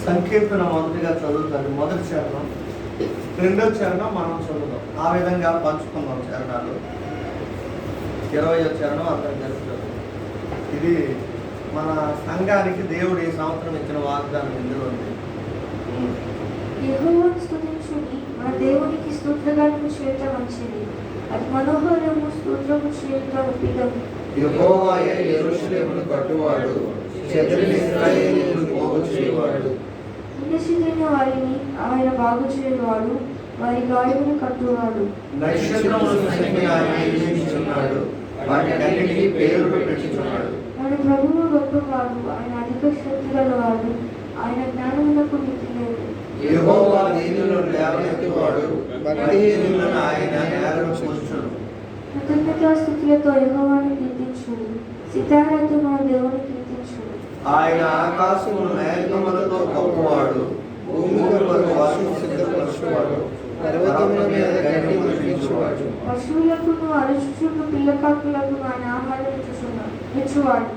సంకీర్తన మొదటిగా చదువుతాను. మొదటి చరణం, రెండో చరణం మనం చదువుతాం. ఆ విధంగా పంచుకుందాం చరణాలు. 20వ చరణం అర్థం జరుగుతుంది. ఇది మన సంఘానికి దేవుడు ఈ సంవత్సరం ఇచ్చిన వాగ్దానం ఇందులో ఉంది. యెహోవాను స్తుతించుడి, మన దేవునికి స్తోత్రగానము చేయటం మంచిది. అది మనోహరము, స్తోత్రము చేయటం ఉపిదము. యెహోవాయే యెరూషలేమును కట్టువాడు, చెదిరిన ఇశ్రాయేలీయులను పోగు చేయువాడు. నిందసిదైన వారిని ఆయన బాగు చేయువాడు, వారి గాయమును కట్టువాడు. నక్షత్రములను సంఖ్య ఆయన నియమించుచున్నాడు, వాటికన్నిటికీ పేరు పెట్టుచున్నాడు. మన ప్రభువు గొప్పవాడు, ఆయన అధిక శక్తి గలవాడు, ఆయన జ్ఞానమునకు మితి లేదు. యెహోవా దీనులను లేవనెత్తువాడు, బలహీనులను ఆయన నేలను కూర్చును. కృతజ్ఞతాస్తుతులతో యెహోవాను కీర్తించుడి, సితారాతో మన దేవుని కీర్తించుడి. ఆయన ఆకాశమును మేఘములతో కప్పువాడు, భూమి కొరకు వర్షము సిద్ధపరచువాడు, పర్వతముల మీద గడ్డి కురిపించువాడు. పశువులకును అరుచుచున్న పిల్లకాకులకు ఆయన ఆహారం ఇచ్చువాడు.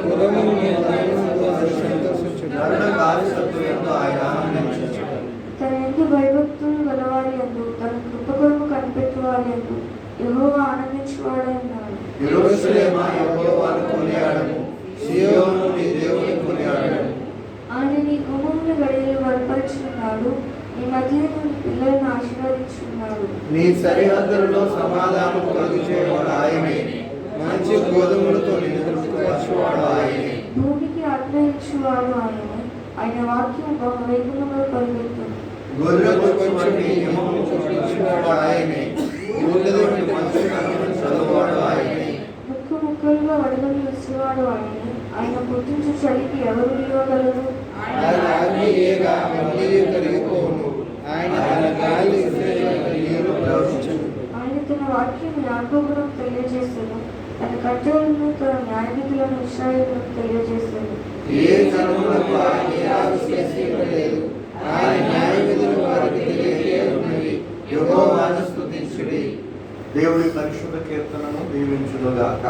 గుర్రమును మీద ఆయనతో అది సంతోషించును. నరుల కార్యశక్తులతో ఆయన ఆనందించును. తన యందు భయభక్తులు గలవారి యందు, తన కృపకొరకు కనిపెట్టువారి యందు యెహోవా ఆనందించువాడై ఉన్నాడు. యెరూషలేమా, యెహోవాను కొనియాడము, సీయోను నీ దేవుని కొనియాడము. ఆయన నీ గుమ్మముల గడియలు బలపరుచున్నాడు, నీ మధ్యలో నీ పిల్లలను ఆశీర్వదించున్నాడు. నీ సరిహద్దులలో సమాధానం కలుగు చేయవాడు ఆయనే, మంచి గోధుమలతో నిన్ను తృప్తిపరచువాడు ఆయనే. భూమికి ఆజ్ఞ ఇచ్చువాడు ఆయనే, ఆయన వాక్యం బహువేగముగా పరిగెత్తును. గొర్రెకు వంటి హిమమును పుట్టించువాడు ఆయనే, బూడిద వంటి మంచుకణములను చదువువాడు ఆయనే. ముక్కు ముక్కలుగా వడగలు ఇచ్చేవాడు ఆయనే, ఆయన పుట్టించు చలికి ఎవరు నిలవగలరు? ఆయన ఆజ్ఞయేగా మళ్ళీ కరిగిపోవును, ఆయన తన గాలి విసిరిన నీరు ప్రవహించును. ఆయన తన వాక్యం యాకోబునకు తెలియజేస్తాను, తన కట్టడలను తన న్యాయవిధులను ఇశ్రాయేలునకు తెలియజేస్తాను. ఏ జనములకు ఆయన ఏలాగు చేసి ఇవ్వలేదు, ఆయన న్యాయవిధులు వారికి తెలియకే ఉన్నవి. యెహోవాను స్తుతించుడి. దేవుడి పరిశుద్ధ కీర్తనను దీవించునుగాక.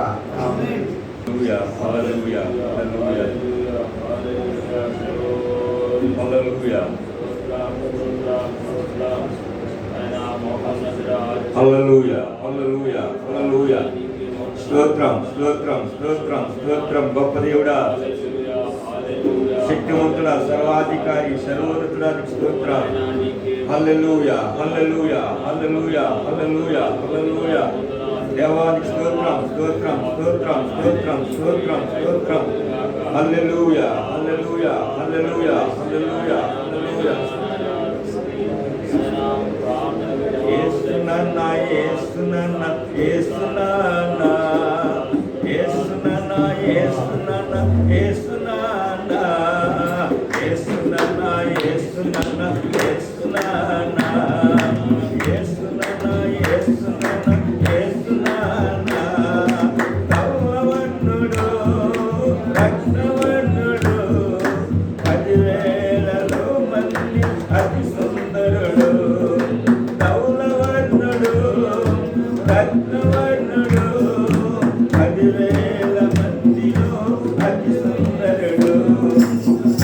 ఆమేన్. Hallelujah, hallelujah, hallelujah, hallelujah. Hallelujah, hallelujah, hallelujah. స్తోత్రం స్తోత్రం స్తోత్రం స్తోత్రం. గొప్ప దేవుడా, శక్తివంతుడా, సర్వాధికారి, సర్వోన్నతుడానికి స్తోత్రం. హల్లెలూయా హల్లెలూయా హల్లెలూయా హల్లెలూయా హల్లెలూయా. దేవానికి స్తోత్రం స్తోత్రం స్తోత్రం స్తోత్రం స్తోత్రం స్తోత్రం. హల్లెలూయా హల్లెలూయా హల్లెలూయా హల్లెలూయా హల్లెలూయా. యేసునన్న యేసునన్న యేసునన్న యేసునన్న యేసునన్న యేసునన్న యేసునన్న యేసునన్న యేసునన్న యేసునన్న యేసునన్న యేసునన్న. తవ్వవన్నుడు రక్తవర్ణుడు, 10,000 మంది అతి సుందరుడు. తౌలవర్ణుడు రక్తవర్ణుడు, 10,000 మందిలో అతి సుందరుడు.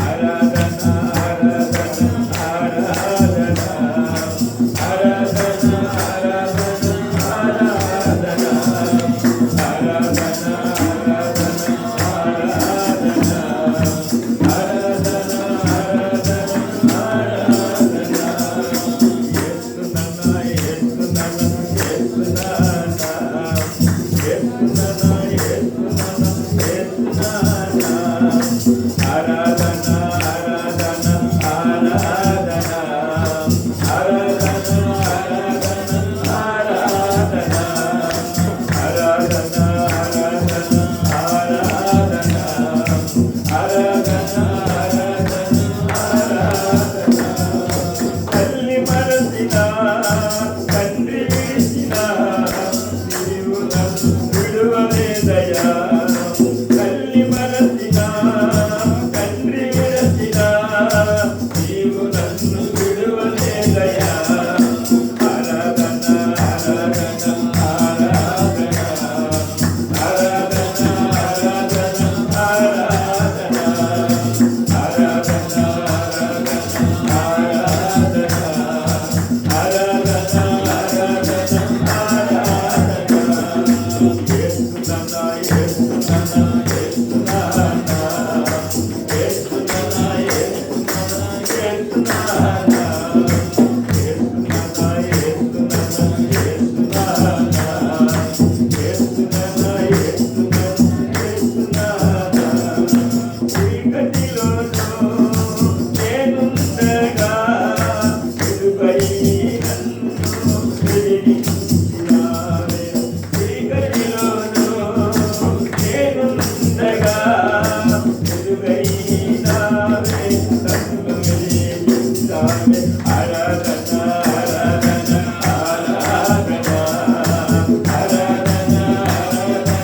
ఆరాధన ఆరాధన ఆరాధన నన్ను వెలిగించావే. ఆరాధన ఆరాధన ఆరాధన ఆరాధన ఆరాధన ఆరాధన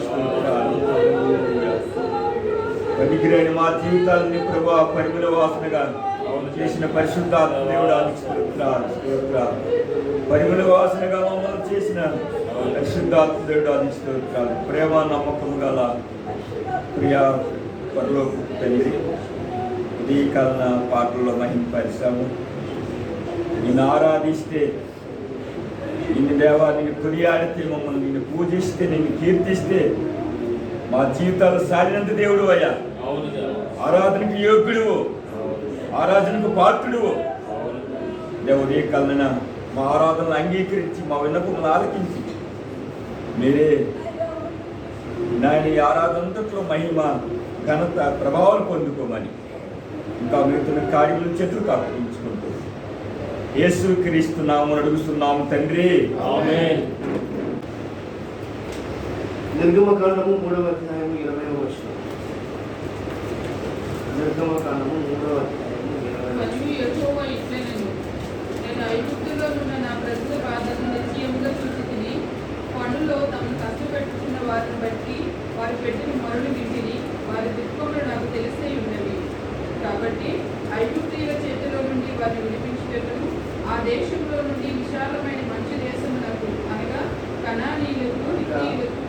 స్తోత్రాలు. పనికిరైన మా జీవితాలని ప్రభా పరిమళ వాసనగా చేసిన పరిశుద్ధాత్మ దేవుడానికి స్తోత్రాలు. పరిమళ వాసనగా మమ్మల్ని చేసిన పరిశుద్ధాత్మ దేవుడానికి స్తోత్రాలు. ప్రేమ నమ్మకం గల ప్రియా పరలోక తండ్రి, ఈ కాలన పాటల్లో మహింపరిచాము. నిన్ను ఆరాధిస్తే, నిన్ను దేవా నిన్ను కొనియాడితే, మమ్మల్ని నిన్ను పూజిస్తే, నిన్ను కీర్తిస్తే మా జీవితాలు సాగినంత దేవుడు అయ్యా. ఆరాధనకు యోగ్యుడు, ఆరాధనకు పాత్రుడు దేవుడు. ఈ కాలన మా ఆరాధనలు అంగీకరించి, మా విన్నపములు ఆలకించి మీరే నాయన ఈ ఆరాధనంతట్లో మహిమ ఘనత ప్రభావాలు పొందుకోమని ఇంకా మిగతున్న కార్యములు చేతులు కాపాడించుకుంటూ యేసు క్రీస్తు నామమున అడుగుతున్నాము తండ్రి, ఆమేన్. నిర్గమకాండము 3వ అధ్యాయము 20వ వచనం. నిర్గమకాండము 3వ అధ్యాయము 20వ వచనం. మరియు యెహోవా ఇట్లనెను, నేను ఐగుప్తులో ఉన్న నా ప్రజల బాధను నిశ్చయముగా చూసి తిని, పనుల్లో తమను కష్టపెట్టుకున్న వారిని బట్టి వారి పెట్టిన మొరలు వింటిని, వారి దుఃఖములు నాకు తెలిసే ఉన్నవి. కాబట్టి ఐగుప్తీయుల చేతిలో నుండి వారిని విడిపించుటకు, ఆ దేశంలో నుండి విశాలమైన మంచి దేశమునకు, అనగా కనానీయులకు, హిత్తీయులకు,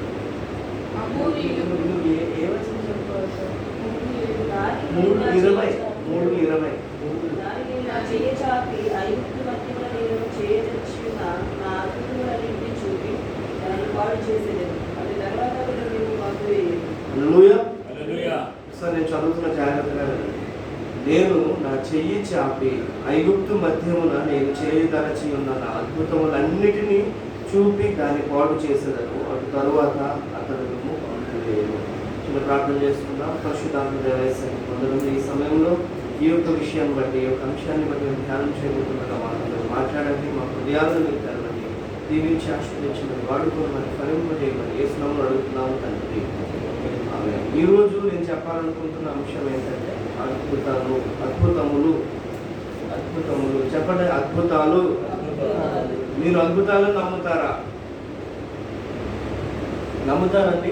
అమోరీయులకు, 3:20 నా చెయ్యి చాపి ఐగుప్తు మధ్యమున నేను చేయదలిచిన నా అద్భుతములన్నిటినీ చూపి దాన్ని పాడు చేసేదను. అది తర్వాత కూడా మేము మాకు వేయదు. హల్లెలూయా. హల్లెలూయా. సార్ నేను చదువుతున్న జాగ్రత్తగా వినండి. నేను నా చెయ్యి చాపి ఐగుప్తు మధ్యమున నేను చేయదలచి ఉన్న నా అద్భుతములన్నిటినీ చూపి దాన్ని పాడు చేసేదను. అటు తరువాత అతడు పంపివేయను. చిన్న ప్రార్థన చేసుకుందాం. పరిశుద్ధాత్మ దేవాలయం పొందడం ఈ సమయంలో ఈ యొక్క విషయాన్ని బట్టి, ఈ యొక్క అంశాన్ని బట్టి మేము ధ్యానం చేయబోతుండగా మాట్లాడండి. మా హృదయాలను మీరు తెరవండి, దీవించి ఆశీర్వదించమని, వాడుకోమని, ఫలింపజేయమని యేసు నామమున అడుగుతున్నాము తండ్రి, ఆమేన్. ఈరోజు నేను చెప్పాలనుకుంటున్న అంశం ఏంటంటే అద్భుతములు. చెప్పండి, అద్భుతాలు. మీరు అద్భుతాలు నమ్ముతారా? నమ్ముతారండి?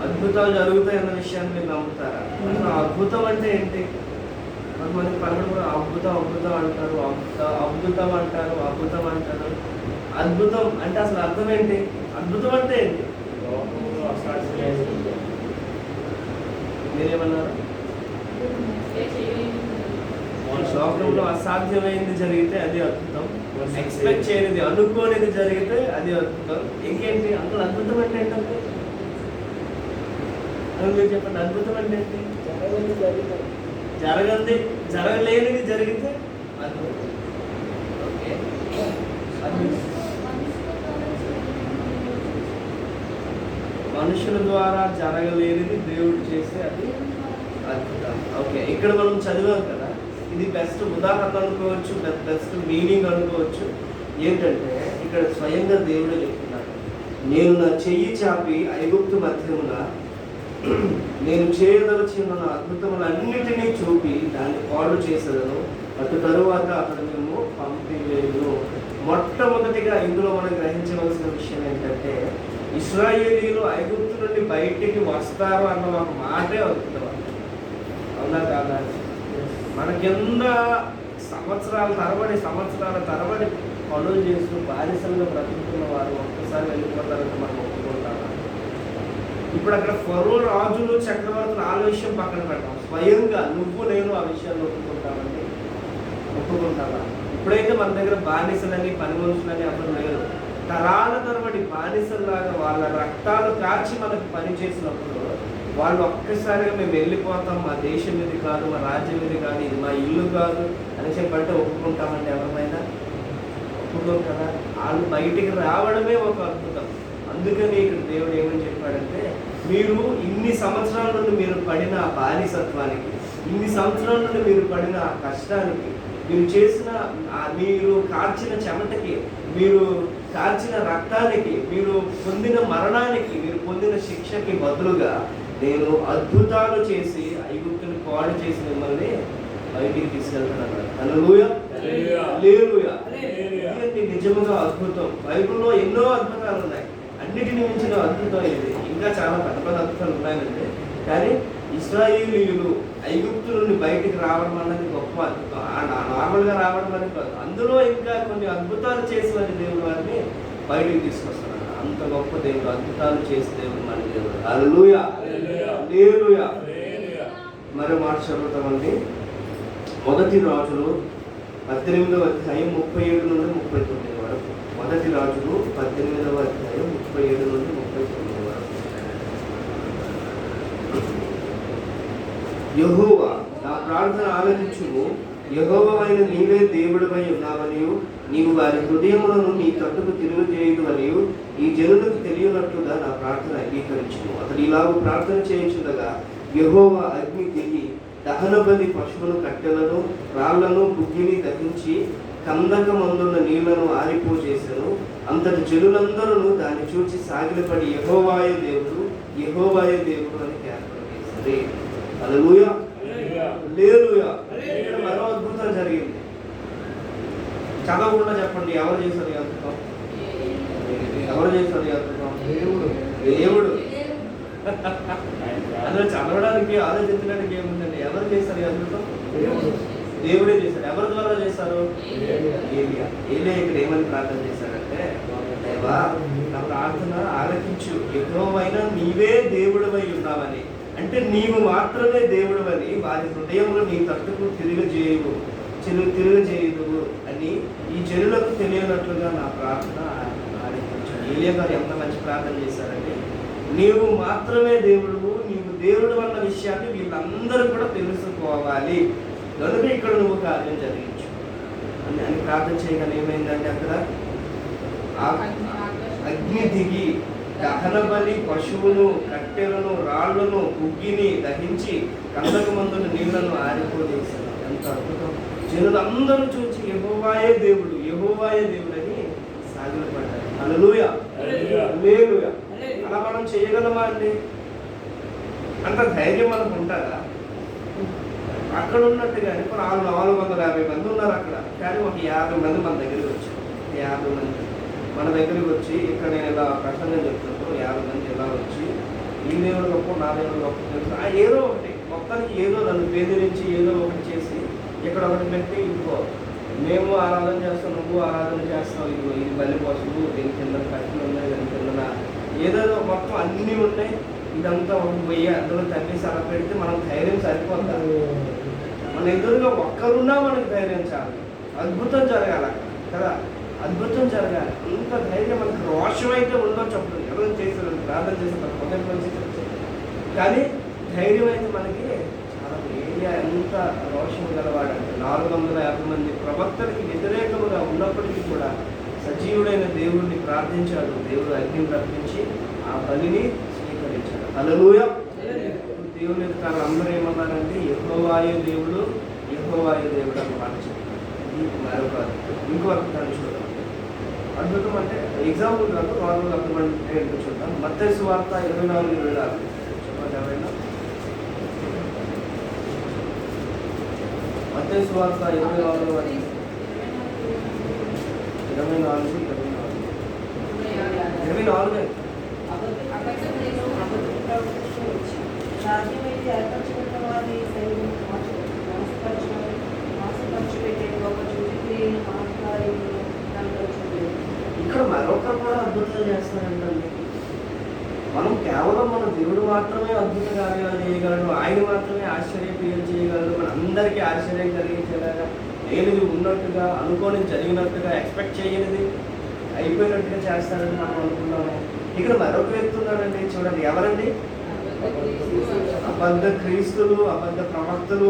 అద్భుతాలు జరుగుతాయన్న విషయాన్ని మీరు నమ్ముతారా? అసలు అద్భుతం అంటే ఏంటి? కొంతమంది పనులు కూడా అద్భుతం అంటారు, అద్భుతం అంటారు. అద్భుతం అంటే అసలు అర్థం ఏంటి? అద్భుతం అంటే ఏంటి? మీరేమన్నారు? లోకంలో అసాధ్యమైనది జరిగితే అది అద్భుతం, ఎక్స్పెక్ట్ చేయనిది, అనుకోనిది జరిగితే అది అద్భుతం. ఇంకేంటి అసలు అద్భుతం అంటే ఏంటంటే? మీరు చెప్పండి, అద్భుతం అంటే ఏంటి? జరగలేనిది జరిగితే అద్భుతం. ఓకే, మనుషుల ద్వారా జరగలేనిది దేవుడు చేస్తే అది అద్భుతం. ఓకే, ఇక్కడ మనం చదివాం కదా, ఇది బెస్ట్ ఉదాహరణ అనుకోవచ్చు, బెస్ట్ మీనింగ్ అనుకోవచ్చు. ఏంటంటే ఇక్కడ స్వయంగా దేవుడే చెప్తున్నాడు, నేను నా చెయ్యి చాపి ఐగుప్తు మధ్యమున నేను చేయదలచిన నా అద్భుతములన్నిటినీ చూపి దాన్ని పాడు చేసేదను. అటు తరువాత అతడు మేము పంపివేయును. మొట్టమొదటిగా ఇందులో మనం గ్రహించవలసిన విషయం ఏంటంటే, ఇశ్రాయేలీయులు ఐగుప్తు నుండి బయటికి వస్తారు అన్న ఒక మాటే అద్భుతం. అవునా కాదా? మన కింద సంవత్సరాల తరబడి పనులు చేస్తూ బానిసలుగా బ్రతుకుతున్న వారు ఒక్కసారి వెళ్ళిపోతారంటే మనం ఒప్పుకుంటామా? ఇప్పుడు అక్కడ ఫరో రాజులు, చక్రవర్తులు ఆ విషయం పక్కన పెట్టాం, స్వయంగా నువ్వు నేను ఆ విషయాన్ని ఒప్పుకుంటావా? ఇప్పుడైతే మన దగ్గర బానిసలని, పని మనుషులని అప్పుడు లేరు. తరాల తరబడి బానిసల్లాగా వాళ్ళ రక్తాలు కాచి మనకు పని చేసినప్పుడు వాళ్ళు ఒక్కసారిగా మేము వెళ్ళిపోతాం, మా దేశం ఇది కాదు, మా రాజ్యం ఇది కాదు, ఇది మా ఇల్లు కాదు అని చెప్పంటే ఒప్పుకుంటామంటే ఎవరైనా ఒప్పుకోం కదా. వాళ్ళు బయటికి రావడమే ఒక అద్భుతం. అందుకని ఇక్కడ దేవుడు ఏమని చెప్పాడంటే, మీరు ఇన్ని సంవత్సరాల నుండి మీరు పడిన ఆ బానిసత్వానికి, ఇన్ని సంవత్సరాల నుండి మీరు పడిన ఆ కష్టానికి, మీరు కార్చిన చెమటకి, మీరు కార్చిన రక్తానికి, మీరు పొందిన మరణానికి, మీరు పొందిన శిక్షకి బదులుగా నేను అద్భుతాలు చేసి ఐగుప్తుని పాడు చేసి మిమ్మల్ని బయటికి తీసుకెళ్తాను. హల్లెలూయా, హల్లెలూయా. ఇది నిజముగా అద్భుతం. బైబిల్లో ఎన్నో అద్భుతాలు ఉన్నాయి, అన్నిటిని మించిన అద్భుతం ఇది. ఇంకా చాలా పెద్ద పెద్ద అద్భుతాలు ఉన్నాయండి. కానీ ఇశ్రాయేలీయులు ఐగుప్తు నుండి బయటికి రావడం అన్నది గొప్ప అద్భుతం. నార్మల్గా రావడం అనేది కాదు, అందులో ఇంకా కొన్ని అద్భుతాలు చేసి మరి దేవుడు వారిని బయటికి తీసుకొస్తున్నారు. అంత గొప్ప దేవుడు, అద్భుతాలు చేసే దేవుడు మన దేవుడు. హల్లెలూయా, హల్లెలూయా. మరో మాట చదువుతామండి. మొదటి రాజులు 18వ అధ్యాయం 37 నుండి 39 వరకు. మొదటి రాజులు 18వ అధ్యాయం 37 నుండి 39 వరకు. యెహోవా నా ప్రార్థన ఆలకించుము, యెహోవావైన నీవే దేవుడవై ఉన్నావనియు, నీవు వారి హృదయములను నీ తట్టుకు తిరుగుచేయుదువనియు ఈ జనులకు తెలియనట్లుగా నా ప్రార్థన అంగీకరించుము. అతడు ఇలాగ ప్రార్థన చేయించుండగా యెహోవా అగ్ని దిగి దహన బలి పశువుల కట్టెలను రాళ్లను బుగ్గిని దహించి కందకమందున్న నీళ్లను ఆరిపోజేసెను. అంతటి జనులందరూ దాన్ని చూచి సాగిలపడి యెహోవాయే దేవుడు, యెహోవాయే దేవుడు అని కేకలు వేశారు. హల్లెలూయా, హల్లెలూయా. ఇక్కడ మరో అద్భుతం జరిగింది. చదవకుండా చెప్పండి, ఎవరు చేశారు ఈ అద్భుతం? ఎవరు చేశారు ఈ అద్భుతం? దేవుడు, దేవుడు. అందులో చదవడానికి ఆలోచించడానికి ఏముందండి? ఎవరు చేశారు ఈ అద్భుతం? దేవుడే చేశాడు. ఎవరి ద్వారా చేశారు? ఏలియా. ఏలియా ఇక్కడ ఏమని ప్రార్థన చేశాడంటే, దేవా నా ప్రార్థన ఆలకించు, యెహోవైనా నీవే దేవుడవై ఉన్నావని, అంటే నీవు మాత్రమే దేవుడవని వారి హృదయంలో నీ తట్టుకు తిరగజేయదు అని ఈ జనులకు తెలియనట్లుగా నా ప్రార్థన ఆలకించు. ఏలియా గారు ఎంత మంచి ప్రార్థన చేశారంటే, నీవు మాత్రమే దేవుడు, నీవు దేవుడు అన్న విషయాన్ని వీళ్ళందరూ కూడా తెలుసుకోవాలి, కనుక ఇక్కడ నువ్వు కార్యం జరిగించు అని ప్రార్థన చేయగానే ఏమైందంటే అక్కడ అగ్ని దిగి దహన బలి పశువును కట్టెలను రాళ్లను బుగ్గిని దహించి కందకమందున నీళ్లను ఆరిపోజేశారు. ఎంత అద్భుతం! జనులందరూ చూసి యెహోవాయే దేవుడు, యెహోవాయే దేవుడు అని సాగిలపడ్డారు. హల్లెలూయా, హల్లెలూయా. అలా మనం చేయగలమా అండి? అంత ధైర్యం మనకు ఉంటుందా? అక్కడ ఉన్నట్టుగానే 450 మంది ఉన్నారు అక్కడ, కానీ ఒక 50 మంది మన దగ్గరికి వచ్చారు. 50 మంది మన దగ్గరికి వచ్చి, ఇక్కడ నేను ఇలా ప్రసంగం చెప్తున్నాను, 50 మంది ఇలా వచ్చి ఈ దేవుడు గొప్ప, నా దేవుడు గొప్ప తెలుసు, ఏదో ఒకటి మొత్తానికి ఏదో నన్ను బెదిరించి ఏదో ఒకటి చేసి ఇక్కడ ఒకటి పెట్టి, ఇదిగో మేము ఆరాధన చేస్తాం, నువ్వు ఆరాధన చేస్తావు, ఇదిగో ఇది బలి పశువు, దీని కింద కట్టెలు ఉన్నాయి, దాని కింద ఏదేదో మొత్తం అన్నీ ఉన్నాయి, ఇదంతా ఒక 1000 అందులో తగ్గేసి అలా పెడితే మనం ధైర్యం సరిపోతాం. మన ఎదురుగా ఒక్కరున్నా మనకు ధైర్యం చాలు. అద్భుతం జరగాలి కదా, అద్భుతం జరగాలి. ఇంత ధైర్యం మనకు రోషం అయితే ఉండొచ్చు, అప్పుడు ఎవరైనా చేస్తారు ప్రార్థన చేస్తారు మొదటి నుంచి, కానీ ధైర్యం అయితే మనకి చాలా. ఏరియా ఎంత రోషం గలవాడంటే 450 మంది ప్రవక్తలకి వ్యతిరేకముగా ఉన్నప్పటికీ కూడా సజీవుడైన దేవుడిని ప్రార్థించాడు. దేవుడు అగ్నిని రప్పించి ఆ బలిని స్వీకరించాడు. హల్లెలూయా. దేవుని ఎదుట అందరూ ఏమన్నారంటే, యెహోవాయే దేవుడు, యెహోవాయే దేవుడు అని మాట చెప్పారు. మరొక ఇంకో అర్థాన్ని చూద్దాం. అద్భుతం అంటే ఎగ్జాంపుల్ కాదు, నార్మల్ అర్థం ఏంటో చూద్దాం. మత్తయి సువార్త 24:26 చెప్పండి ఎవరైనా. మత్తయి సువార్త 24:24 సాధ్యమైతే ఏర్పరచుకున్న వారి మోసపరచు పెట్టే గొప్ప చూపుక్రియలను మహత్కార్యములను కనపరచుకోలేదు. ఇక్కడ మరొకరు కూడా అద్భుతాలు చేస్తారంటండి. మనం కేవలం మన దేవుడు మాత్రమే అద్భుత కార్యాలు చేయగలడు, ఆయన మాత్రమే ఆశ్చర్యక్రియలు చేయగలడు, మన అందరికీ ఆశ్చర్యం కలిగించేలాగా, లేనిది ఉన్నట్టుగా, అనుకోని జరిగినట్టుగా, ఎక్స్పెక్ట్ చేయనిది అయిపోయినట్టుగా చేస్తారని మనం అనుకున్నాము. ఇక్కడ మరొక వ్యక్తి ఉన్నాడండి, చూడండి ఎవరండి? అబద్ధ క్రీస్తులు, అబద్ధ ప్రవక్తలు.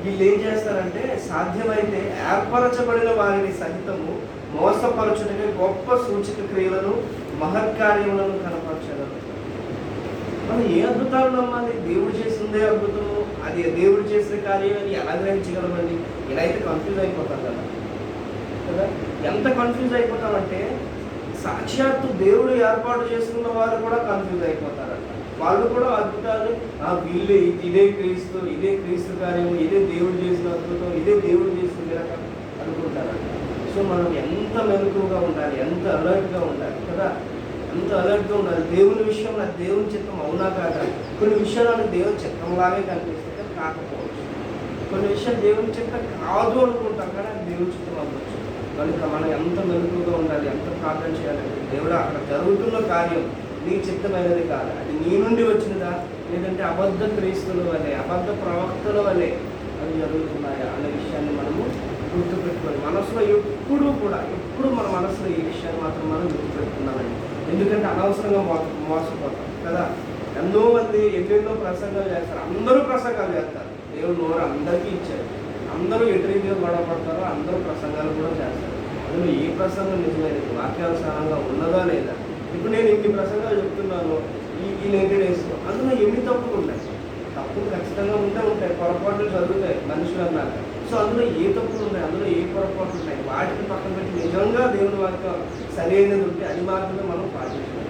వీళ్ళు ఏం చేస్తారంటే, సాధ్యమైతే ఏర్పరచబడిన వారిని సహితము మోసపరచుటకే గొప్ప సూచక క్రియలను మహత్కార్యములను కనపరచగలరు. మనం ఏ అద్భుతాలు నమ్మాలి? దేవుడు చేసిందే అద్భుతము, అది దేవుడు చేసిన కార్యం అని ఎలా గ్రహించగలమండి? ఇలా అయితే కన్ఫ్యూజ్ అయిపోతాం కదా. ఎంత కన్ఫ్యూజ్ అయిపోతామంటే, సాక్షాత్తు దేవుడు ఏర్పాటు చేసుకున్న వారు కూడా కన్ఫ్యూజ్ అయిపోతారంట. వాళ్ళు కూడా అద్భుతాలు, వీళ్ళు ఇదే క్రీస్తు కార్యము, ఇదే దేవుడు చేసిన అద్భుతం, ఇదే దేవుడు చేసిన విరకం అనుకుంటారంట. సో మనం ఎంత మెలకువగా ఉండాలి, ఎంత అలర్ట్గా ఉండాలి కదా. అంత అలర్ట్గా ఉండాలి. దేవుని విషయంలో అది దేవుని చిత్తం అవునా కాదా? కొన్ని విషయాలు అది దేవుని చిత్తంలాగే కనిపిస్తాయి కానీ కాకపోవచ్చు. కొన్ని విషయాలు దేవుని చిత్తం కాదు అనుకుంటాం కానీ అది దేవుని చిత్తం అవ్వచ్చు. కనుక మనం ఎంత మెలకుగా ఉండాలి, ఎంత ప్రార్థన చేయాలంటే దేవుడు అక్కడ జరుగుతున్న కార్యం నీ చిత్తమైనది కాదు, అది నీ నుండి వచ్చినదా లేదంటే అబద్ధ క్రీస్తుల వల్లే అబద్ధ ప్రవక్తల వల్లే అవి జరుగుతున్నాయా అనే విషయాన్ని మనము గుర్తుపెట్టుకోవాలి. మనసులో ఎప్పుడు మన మనసులో ఈ విషయాన్ని మాత్రం మనం గుర్తుపెట్టుకున్నామండి. ఎందుకంటే అనవసరంగా మోసపోతాం కదా. ఎన్నో మంది ఎన్నెన్నో ప్రసంగాలు చేస్తారు, అందరూ ప్రసంగాలు చేస్తారు. దేవుడు నోరు అందరికీ ఇచ్చారు, అందరూ ఎదురీగా గొడవ పడతారో అందరూ ప్రసంగాలు కూడా చేస్తారు. అందులో ఏ ప్రసంగం నిజమైనది, వాక్యానుసారంగా ఉన్నదా లేదా? ఇప్పుడు నేను ఇన్ని ప్రసంగాలు చెప్తున్నాను ఈ 90 డేస్లో, అందులో ఎన్ని తప్పులు ఉంటాయి? తప్పులు ఖచ్చితంగా ఉంటాయి, పొరపాట్లు జరుగుతాయి మనుషులు అన్నాక. సో అందులో ఏ తప్పులు ఉన్నాయి, అందులో ఏ పొరపాట్లు ఉన్నాయి, వాటిని పక్కన పెట్టి నిజంగా దేవుని వాక్యం సరైనది ఉంటే అది మాత్రమే మనం పాటించాలి.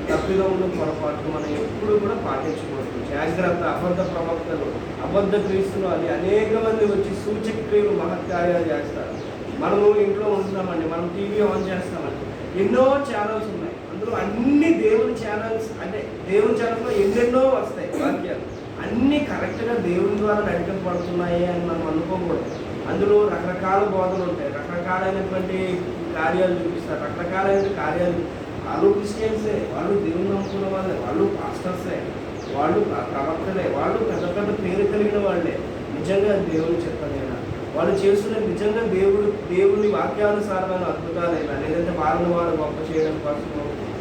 తప్పిదములు పొరపాట్లు మనం ఎప్పుడు కూడా పాటించకూడదు. జాగ్రత్త. అబద్ధ ప్రవక్తలు, అబద్ధ క్రీస్తులు అని అనేక మంది వచ్చి సూచక క్రియలు మహత్కార్యాలు చేస్తారు. మనము ఇంట్లో ఉంటున్నామండి, మనం టీవీ ఆన్ చేస్తామండి, ఎన్నో ఛానల్స్ ఉన్నాయి, అందులో అన్ని దేవుని ఛానల్స్, అంటే దేవుని ఛానల్స్లో ఎన్నెన్నో వస్తాయి వాక్యాలు, అన్నీ కరెక్ట్గా దేవుని ద్వారా నడిపింపబడుతున్నాయి అని మనం అనుకోకూడదు. అందులో రకరకాల బోధనలు ఉంటాయి, రకరకాలైనటువంటి కార్యాలు చూపిస్తారు, రకరకాలైన కార్యాలు. వాళ్ళు క్రిస్టియన్సే, వాళ్ళు దేవుని నమ్ముకున్న వాళ్ళే, వాళ్ళు పాస్టర్సే, వాళ్ళు ప్రవక్తలే, వాళ్ళు పెద్ద పెద్ద పేరు కలిగిన వాళ్ళే. నిజంగా దేవుని చెప్పలేనా? వాళ్ళు చేస్తున్న నిజంగా దేవుని వాక్యానుసారమైన అద్భుతాలైనా లేదంటే వారిని వారు గొప్ప చేయడం కోసం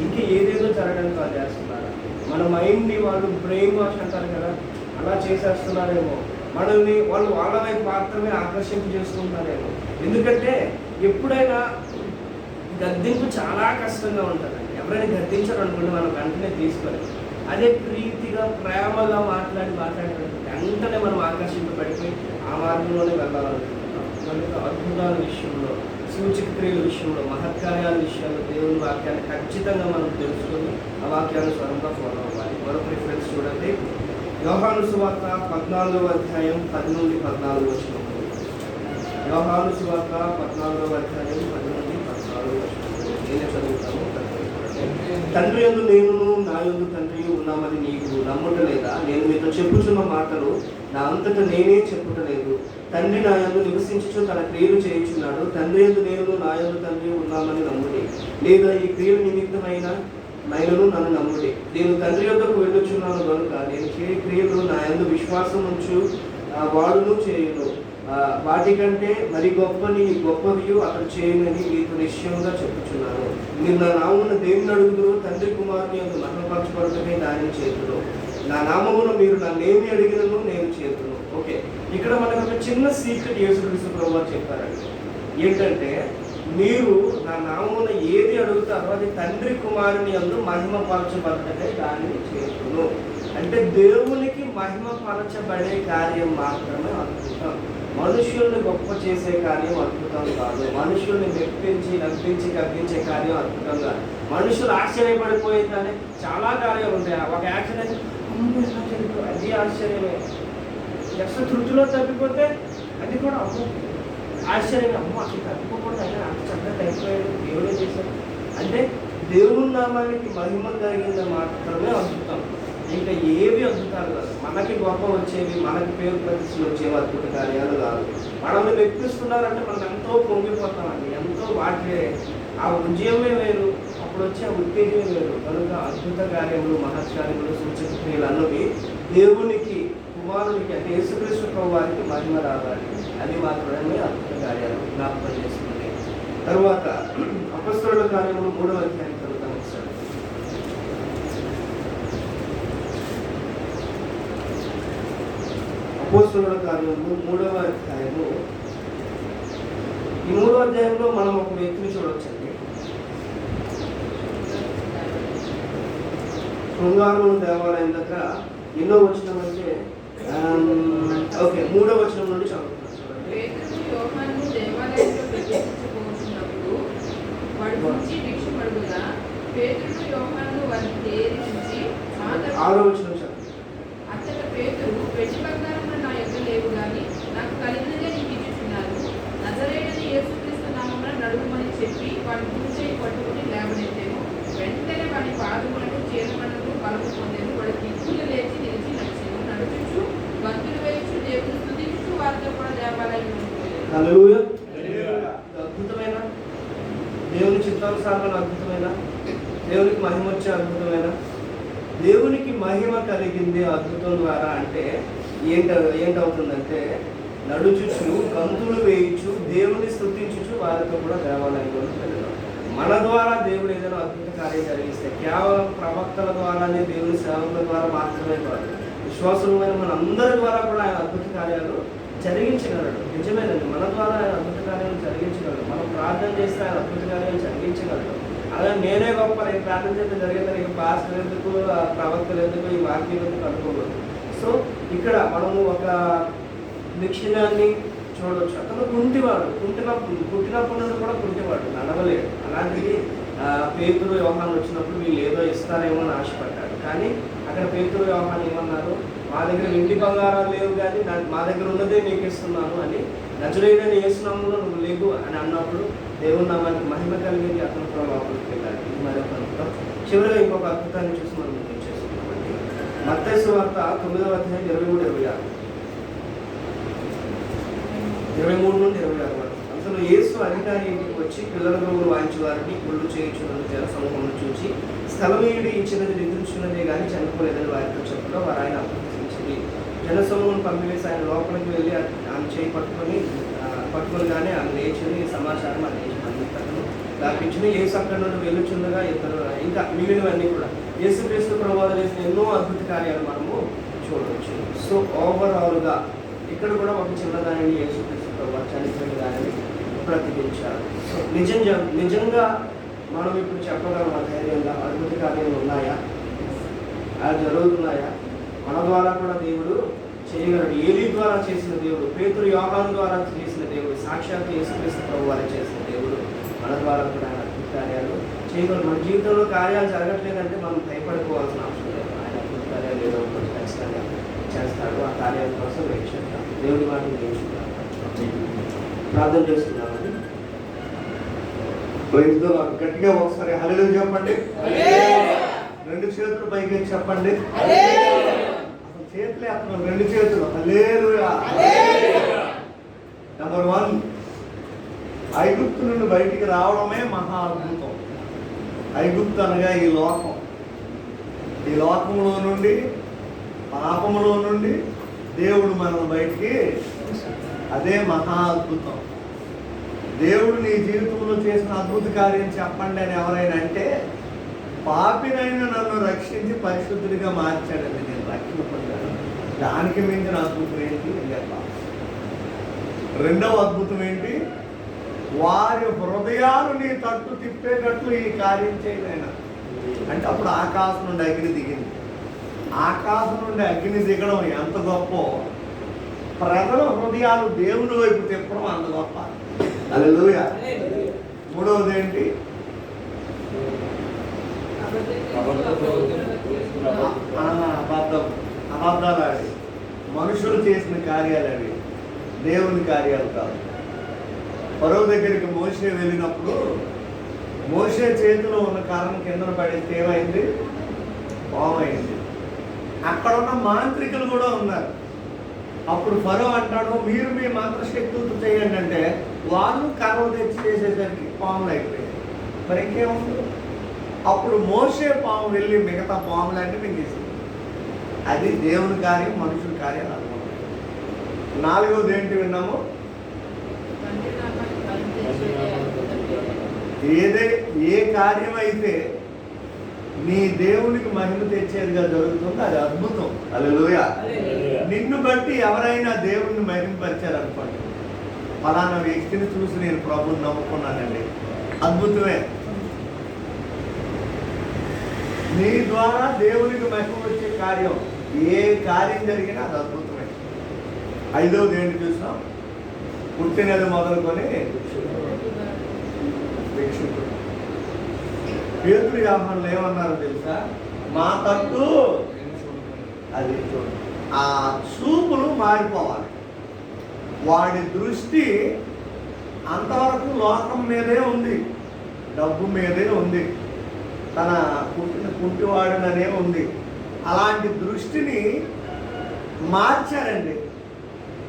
ఇంకా ఏదేదో జరగడానికి వాళ్ళు చేస్తున్నారా? మన మైండ్ని వాళ్ళు బ్రెయిన్ వాష్ అంటారు కదా, అలా చేసేస్తున్నారేమో. మనల్ని వాళ్ళు వాళ్ళ వైపు మాత్రమే ఆకర్షింపు చేసుకుంటున్నారేమో. ఎందుకంటే ఎప్పుడైనా గద్దింపు చాలా కష్టంగా ఉంటుందండి. ఎవరైనా గద్దించారు అనుకోండి, మనం వెంటనే తీసుకోలేదు. అదే ప్రీతిగా ప్రేమగా మాట్లాడి వెంటనే మనం ఆకర్షింపబడిపోయి ఆ మార్గంలోనే వెళ్ళాలనుకుంటున్నాం. కనుక అద్భుతాల విషయంలో, సూచక క్రియల విషయంలో, మహత్కార్యాల విషయంలో దేవుని వాక్యాన్ని ఖచ్చితంగా మనం తెలుసుకొని ఆ వాక్యానుసారంగా ఫాలో అవ్వాలి. మరొక రిఫరెన్స్ చూడండి, యోహాను సువార్త 14వ అధ్యాయం 10 నుండి 14 వచనం. యోహాను సువార్త 14వ అధ్యాయం 10 నుండి 14 వచనం నేనే చదువుతాను. తండ్రి యందు నేనును నా యందు తండ్రి ఉన్నామని నీకు నమ్ముటలేదా? నేను మీతో చెప్పుచున్న మాటలు నా అంతటా నేనే చెప్పుటలేదు. తండ్రి నా యందు నివసించుచు తన క్రియలు చేయుచున్నాడు. తండ్రి యందు నేను నా యందు తండ్రి ఉన్నామని నమ్ముడి, లేదా ఈ క్రియల నిమిత్తమైనను నన్ను నమ్ముడి. నేను తండ్రి యొద్దకు వెళ్ళుచున్నాను కనుక నేను చేయ క్రియలు నా యందు విశ్వాసం ఉంచు వాడును చేయును. వాటికంటే మరి గొప్పవి అతడు చేయనని మీకు నిశ్చయంగా చెప్పుచున్నాను. మీరు నా నామమున దేవుని అడుగుదురు, తండ్రి కుమారుని యందు మహిమపరచబడుటకై దానిని చేతును. నా నామమున మీరు నన్నేమి అడిగినను నేను చేతును. ఓకే, ఇక్కడ మనకు ఒక చిన్న సీక్రెట్ యేసుక్రీస్తు ప్రభువు చెప్పారండి. ఏంటంటే, మీరు నా నామమున ఏది అడుగుతారో అది తండ్రి కుమారుని యందు మహిమపరచబడుటకై దానిని చేతును. అంటే దేవునికి మహిమపరచబడే కార్యం మాత్రమే అద్భుతం. మనుషుల్ని గొప్ప చేసే కార్యం అద్భుతం కాదు. మనుషుల్ని మెప్పించి నవ్వించి కప్పించే కార్యం అద్భుతం కాదు. మనుషులు ఆశ్చర్యపడిపోయిందని చాలా కార్యాలు ఉంటాయి. ఒక యాక్సిడెంట్ అది ఆశ్చర్యమే. జస్ట్ తృప్తిలో తప్పిపోతే అది కూడా ఆశ్చర్యమే. అసలు తప్పిపోకుండా అంత చక్కగా అయిపోయాడు, దేవుడే చేశాడు అంటే దేవుని నామానికి మహిమ కలిగింది మాత్రమే అద్భుతం. ఇంకా ఏవి అద్భుతాలు కాదు. మనకి గొప్ప వచ్చేవి, మనకి పేరు ప్రతిష్టలు వచ్చేవి అద్భుత కార్యాలు కాదు. మనల్ని మెప్పిస్తున్నారంటే మనం ఎంతో పొంగిపోతామండి, ఎంతో వాటి ఆ ఉద్యమే వేరు, అప్పుడు వచ్చే ఆ ఉత్తేజమే వేరు. కనుక అద్భుత కార్యములు, మహత్కార్యములు, సూచక క్రియలు అన్నవి దేవునికి, కుమారునికి అంటే యేసుక్రీస్తు ప్రభువారికి మహిమ రావాలి. అది మాత్రమే అద్భుత కార్యాలు. జ్ఞాపకం చేసుకుంటే తరువాత అపొస్తలుల కార్యములు 3వ అధ్యాయం చదువుతాం ఒకసారి. అపొస్తలుల కార్యములు 3వ అధ్యాయము. ఈ 3వ అధ్యాయంలో మనం ఒక వ్యక్తిని చూడొచ్చండి. శృంగారముల దేవాలయం దగ్గర ఎన్నో వచనం అంటే ఓకే 3వ వచనం నుండి చదువుతున్నాం. పేతురు యోహాను దేవాలయంలో ప్రవేశించబోతున్నప్పుడు వాడు వచ్చి భిక్ష అడుగుగా పేతురు యోహాను వారిని తేరించి 6వ వచనం చదువు. అతడ పేతురు వెండి బంగారములు నా యొద్ద లేవు గాని నాకు కలిగినదే నీకు ఇచ్చుచున్నాను. నజరేయుడైన యేసుక్రీస్తు నామమున నడుమని చెప్పి వాడి కుడి చేయి పట్టుకుని లేవనెత్తెను. వెంటనే వాడి హల్లెలూయా. హల్లెలూయా. అద్భుతమైన దేవుని చిత్తానుసారమైన అద్భుతమైన దేవునికి మహిమ వచ్చే అద్భుతమైన దేవునికి మహిమ కలిగింది అద్భుతం ద్వారా అంటే ఏంటవుతుందంటే నడుచుచు గంతులు వేయించు దేవుని స్తుతించుచు వారితో కూడా దేవాలయంలో వెళ్ళడం. మన ద్వారా దేవుడు ఏదైనా అద్భుత కార్యం జరిగిస్తే కేవలం ప్రవక్తల ద్వారానే దేవుని సేవకుల ద్వారా మాత్రమే కాదు, విశ్వాసమైన మన అందరి ద్వారా కూడా ఆయన అద్భుత కార్యాలు జరిగించగలడు. నిజమేనండి, మన ద్వారా ఆయన అద్భుత కార్యాలు జరిగించగలడు. మనం ప్రార్థన చేస్తే ఆయన అద్భుత కార్యాలు జరిగించగలడు. అలాగే నేనే గొప్ప, నేను ప్రార్థన చేస్తే జరిగితే ఇక పాస్టర్ ఎందుకు, ప్రవక్తలు ఎందుకు, ఈ వాక్యం ఎందుకు అనుకోకూడదు. సో ఇక్కడ మనము ఒక మిక్షనాన్ని చూడవచ్చు. అతను పుట్టినప్పటి నుండి కూడా కుంటివాడు, నడవలేడు. అలాంటిది పేతురు యోహాను వచ్చినప్పుడు వీళ్ళు ఏదో ఇస్తారేమో అని ఆశపడ్డాడు. కానీ అక్కడ పేతురు యోహాను ఏమన్నారు, మా దగ్గర వెండి బంగారాలు లేవు కానీ మా దగ్గర ఉన్నదే నీకు ఇస్తున్నాను అని, నజరేయుడైన యేసు నామములో నువ్వు లేవు అని అన్నప్పుడు దేవుని నామానికి మహిమ కలిగింది. అతను కూడా లోపలికి వెళ్ళాడు. ఇది మరొక అద్భుతం. చివరిగా ఇంకొక అద్భుతాన్ని చూసి మనం చేసుకున్నామండి. మత్తయి సువార్త 9వ అధ్యాయం 23 నుండి 26 వరకు. అసలు యేసు అధికారి ఇంటికి వచ్చి పిల్లల గోగులు వాయించు వారిని గుళ్ళు చేయించున్నది జన సమూహంలో చూసి స్థలమేయుడు ఇచ్చినది నిద్రించున్నదే కానీ చనిపోలేదని వారితో చెప్పగా వారు ఆయన అభ్యర్థించింది. జనసమూహం పంపివేసి ఆయన లోపలికి వెళ్ళి ఆమె చేయి పట్టుకొని కానీ ఆమె లేచింది. ఈ సమాచారం అది అందించను దాపించిన యేసు అక్కడి నుండి వెళ్ళుచుండగా ఇద్దరు ఇంకా మిగిలినవన్నీ కూడా యేసుక్రీస్తు ప్రభువారు చేసిన ఎన్నో అద్భుత కార్యాలు మనము చూడవచ్చు. సో ఓవరాల్గా ఇక్కడ కూడా ఒక చిన్నదానిని యేసుక్రీస్తు ప్రభువారు చనిపోయిన దానిని ప్రతిపించారు. సో నిజంగా మనం ఇప్పుడు చెప్పగలం ధైర్యంగా అద్భుత కార్యాలు ఉన్నాయా, అలా జరుగుతున్నాయా? మన ద్వారా కూడా దేవుడు చేయగలడు. ఏలీ ద్వారా చేసిన దేవుడు, పేతురు యోహాను ద్వారా చేసిన దేవుడు, సాక్షాత్ యేసుక్రీస్తు ప్రభువారు చేసిన దేవుడు మన ద్వారా కూడా ఆయన అద్భుత కార్యాలు చేయగలరు. మన జీవితంలో కార్యాలు జరగట్లేదంటే మనం భయపడిపోవాల్సిన అవసరం లేదు. ఆయన అద్భుత కార్యాలు ఏదో ఒకటి ఖచ్చితంగా చేస్తాడు. ఆ కార్యాల కోసం వెయిట్ చేద్దాం. దేవుడి వాటిని నేర్చుకుంటాం. ప్రార్థన చేస్తున్నామని గట్టిగా ఒకసారి హల్లెలూయా చెప్పండి. రెండు చేతులు పైకి చెప్పండి. అసలు చేతులే అతను రెండు చేతులు హల్లెలూయా. నెంబర్ 1, ఐగుప్తు నుండి బయటికి రావడమే మహా అద్భుతం. ఐగుప్తు అనగా ఈ లోకం, ఈ లోకంలో నుండి, పాపములో నుండి దేవుడు మనల్ని బయటికి, అదే మహా అద్భుతం. దేవుడు నీ జీవితంలో చేసిన అద్భుత కార్యం చెప్పండి అని ఎవరైనా అంటే, పాపినైనా నన్ను రక్షించి పరిశుద్ధుడిగా మార్చాడండి, నేను రక్షణ పొందాను. దానికి మించిన అద్భుతం ఏంటి అని చెప్పాలి. రెండవ అద్భుతం ఏంటి? వారి హృదయాలు నీ తట్టు తిప్పేటట్లు ఈ కార్యం చేయలేనా అంటే అప్పుడు ఆకాశం నుండి అగ్ని దిగింది. ఆకాశం నుండి అగ్ని దిగడం ఎంత గొప్ప, ప్రజల హృదయాలు దేవుని వైపు తిప్పడం అంత గొప్ప. హల్లెలూయా. మూడవది ఏంటి? అబద్ధాలు ఆడి మనుషులు చేసిన కార్యాలు అవి, దేవుని కార్యాలు కాదు. ఫరో దగ్గరికి మోషే వెళ్ళినప్పుడు మోషే చేతిలో ఉన్న కర్రను కిందన పడేస్తే ఏమైంది? పామైంది. అక్కడ ఉన్న మాంత్రికులు కూడా ఉన్నారు. అప్పుడు ఫరో అంటాడు, మీరు మీ మంత్రశక్తులతో చేయండి అంటే వాళ్ళు కర్రలు తెచ్చి చేసేసరికి పాములు అయిపోయాయి. మరి ఇంకేముంది? అప్పుడు మోషే పాము వెళ్ళి మిగతా పాములన్నీ మింగేసింది. అది దేవుని కార్యం, మనుషుల కార్యం అనుకున్నాం. నాలుగవది ఏంటి విన్నాము? ఏ కార్యం అయితే నీ దేవునికి మహిమ తెచ్చేదిగా జరుగుతుందో అది అద్భుతం. హల్లెలూయా. నిన్ను బట్టి ఎవరైనా దేవుణ్ణి మహిమపరిచారనుకోండి, ఫలానా వ్యక్తిని చూసి నేను ప్రభువుని నమ్ముకున్నానండి, అద్భుతమే. నీ ద్వారా దేవునికి మహిమ వచ్చే కార్యం, ఏ కార్యం జరిగినా అది అద్భుతమే. ఐదవది ఏంటి చూసాం? పుట్టినది మొదలుకొని భిక్షుకుడు. పేతురు యోహానులు ఏమన్నారో తెలుసా? మా తట్టు అది చూడు, ఆ చూపులు మారిపోవాలి. వాడి దృష్టి అంతవరకు లోకం మీదే ఉంది, డబ్బు మీదే ఉంది, తన పుట్టిన కుంటివాడుననే ఉంది. అలాంటి దృష్టిని మార్చారండి.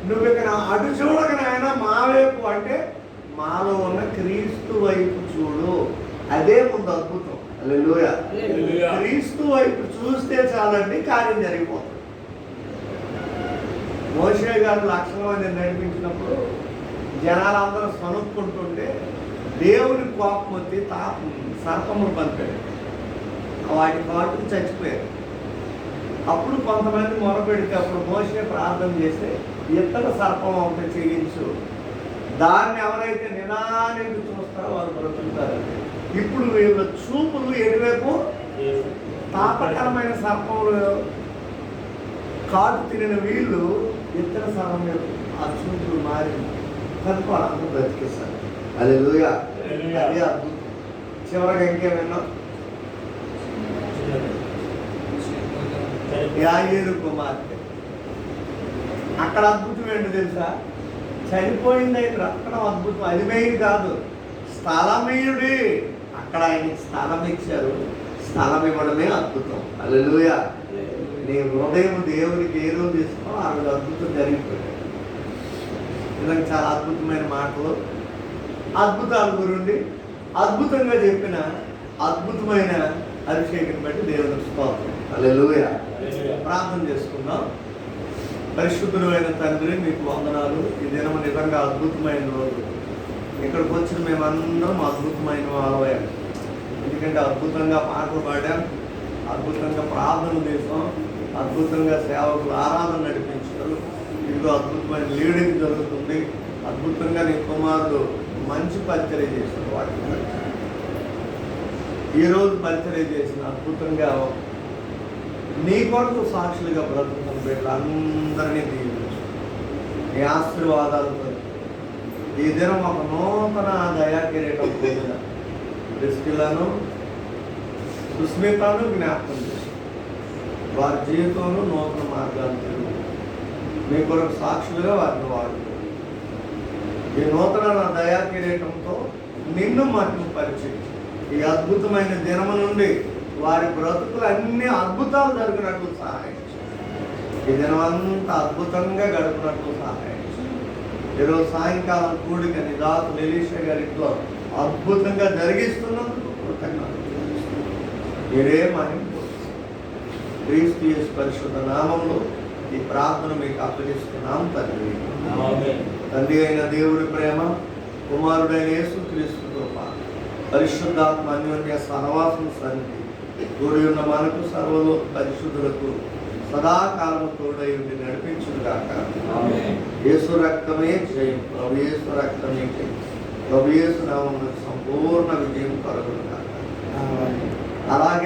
నువ్వు ఇక అటు చూడక నాయన మా వైపు అంటే మాలో ఉన్న క్రీస్తు వైపు చూడు. అదే ముందు అద్భుతం. హల్లెలూయా. హల్లెలూయా. క్రీస్తు వైపు చూస్తే చాలండి, కార్యం జరిగిపోతుంది. మోషే గారు లక్షల మందిని నడిపించినప్పుడు జనాలందరూ సనుక్కుంటుంటే దేవుని కోపం వచ్చి సర్పములు పంపాడు. వాటి కాటుకు చచ్చిపోయారు. అప్పుడు కొంతమంది మొరపెడితే అప్పుడు మోషే ప్రార్థన చేస్తే ఇత్తడి సర్పం ఒకటి చేయించు, దాన్ని ఎవరైతే నిదానికి చూస్తారో వారు బ్రతుకుతారు. ఇప్పుడు వీళ్ళ చూపులు ఎటువైపు తాపకరమైన సర్పములు కాటు తినిన వీళ్ళు ఇత్తడి సర్పం మీద ఆ చూపులు మారి కనుకోవాలంతా బ్రతికిస్తారు. హల్లెలూయా. అది అద్భుతం. చివరికి ఇంకేమన్నా యాయేరు కుమార్తె, అక్కడ అద్భుతం ఏంటో తెలుసా? చనిపోయింది ఆయన రక్తం అద్భుతం. అది మెయిన్ కాదు, స్థలమీయుడి. అక్కడ ఆయనకి స్థలం ఇచ్చారు. స్థలం ఇవ్వడమే అద్భుతం. హల్లెలూయా. నీ హృదయం దేవునికి ఏ రోజు ఇస్తామో ఆ రోజు అద్భుతం జరిగిపోయాడు. ఇలా చాలా అద్భుతమైన మాటలు, అద్భుతాల గురించి అద్భుతంగా చెప్పిన అద్భుతమైన అభిషేకం బట్టి దేవునికి స్తోత్రం. హల్లెలూయా. ప్రార్థన చేసుకుందాం. పరిశుద్ధుడైన తండ్రి, మీకు వందనాలు. ఈ దినం నిజంగా అద్భుతమైన రోజు. ఇక్కడికి వచ్చిన మేమందరం అద్భుతమైన వాళ్ళం. ఎందుకంటే అద్భుతంగా పాటలు పాడాం, అద్భుతంగా ప్రార్థన చేసాం, అద్భుతంగా సేవకులు ఆరాధన నడిపించారు. ఇదిగో అద్భుతమైన లీడింగ్ జరుగుతుంది. అద్భుతంగా నీ కుమారుడు మంచి పరిచర్య చేశారు. వాటిని ఈరోజు పరిచర్య చేసిన అద్భుతంగా నీ కొరకు సాక్షులుగా బ్రతుకుతున్న బిడ్డలందరినీ దీవించు. నీ ఆశీర్వాదాలతో ఈ దినం ఒక నూతన దయాకిరీటం పొందిన దృష్టిలను సుస్మితను జ్ఞాపకం చేసి వారి జీవితంలో నూతన మార్గాలు తిరుగు మీ కొరకు సాక్షులుగా వారిని వాడు. ఈ నూతన దయాకిరీటంతో నిన్ను మహిమ పరిచయం. ఈ అద్భుతమైన దినము నుండి వారి బ్రతుకులు అన్ని అద్భుతాలు జరిగినట్లు సహాయం చేయండి. ఈ దినమంతా అద్భుతంగా గడిపినట్లు సహాయం చేయండి. ఈరోజు సాయంకాలం కూడిక నిదాతులు ఎలీషా గారితో అద్భుతంగా జరిగిస్తున్నందుకు కృతజ్ఞతలు. మీరే మహిమ క్రీస్తు యేసు పరిశుద్ధ నామంలో ఈ ప్రార్థన మీకు అప్పగిస్తున్నాం తండ్రి. తండ్రి అయిన దేవుడి ప్రేమ, కుమారుడైన యేసు క్రీస్తుతో పాటు పరిశుద్ధాత్మ అన్యోన్య సహవాసం సన్నిధి కూడి ఉన్న మనకు సర్వలో పరిశుద్ధులకు సదాకాలము తోడై ఉండి నడిపించుగాక. యేసు రక్తమే జయం. ప్రభు యేసు రక్తమే జయం. ప్రభు యేసు నామమున సంపూర్ణ విజయం కలుగును గాక. అలాగే